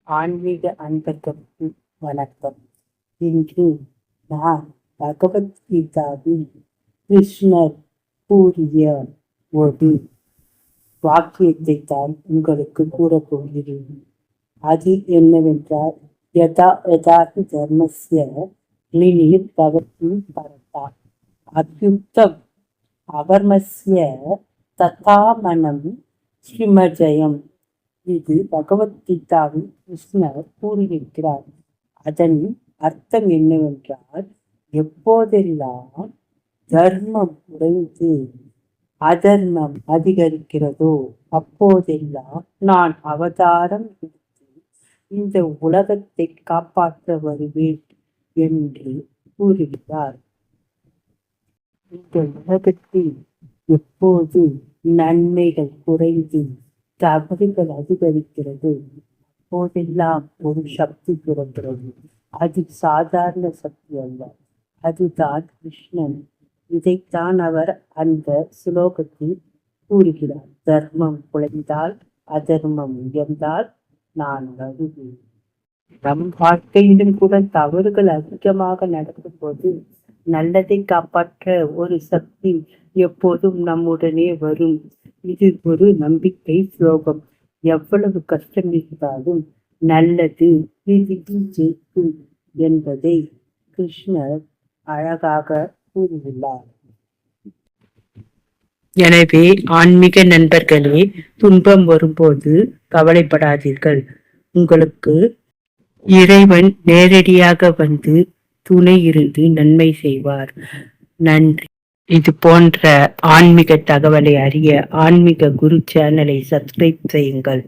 ஆன்மீக அன்பர்களுக்கு வணக்கம். இன்று நான் பகவத்கீதாவில் கிருஷ்ணர் கூறிய ஒரு வாக்கியத்தை தான் உங்களுக்கு கூறப்போகிறேன். அது என்னவென்றால், யதா யதாஹி தர்மஸ்ய க்ளினிர் பவதி பரதா அத்யுக்தம் அவர்மஸ்ய ததா மனம் ஸ்ரீமஜயம். இது பகவத்கீதாவில் கிருஷ்ணர் கூறியிருக்கிறார். அதன் அர்த்தம் என்னவென்றால், எப்போதெல்லாம் தர்மம் குறைந்து அதர்மம் அதிகரிக்கிறதோ அப்போதெல்லாம் நான் அவதாரம் எடுத்து இந்த உலகத்தை காப்பாற்ற வருவேன் என்று கூறுகிறார். இந்த உலகத்தில் எப்போது நன்மைகள் குறைந்து தவறுகள் அதிகரிக்கிறது அப்போதெல்லாம் ஒரு சக்தி பிறக்கிறது. அது சாதாரண சக்தி அல்ல, அதுதான் கிருஷ்ணன். இதைத்தான் அவர் அந்த ஸ்லோகத்தில் கூறுகிறார். தர்மம் குறைந்தால் அதர்மம் உயர்ந்தால் நான் வருவேன். நம் வாழ்க்கையிலும் கூட தவறுகள் அதிகமாக நடக்கும் போது நல்லதை காப்பாற்ற ஒரு சக்தி எப்போதும் நம்முடனே வரும். இது ஒரு நம்பிக்கை ஸ்லோகம். எவ்வளவு கஷ்டம் இருந்தாலும் நல்லது ஜெயிக்கும் என்பதை கிருஷ்ணர் அழகாக கூறியுள்ளார். எனவே ஆன்மீக நண்பர்களே, துன்பம் வரும்போது கவலைப்படாதீர்கள். உங்களுக்கு இறைவன் நேரடியாக வந்து துணை இருந்து நன்மை செய்வார். நன்றி. இது போன்ற ஆன்மீக தகவலை அறிய ஆன்மீக குரு சேனலை சப்ஸ்கிரைப் செய்யுங்கள்.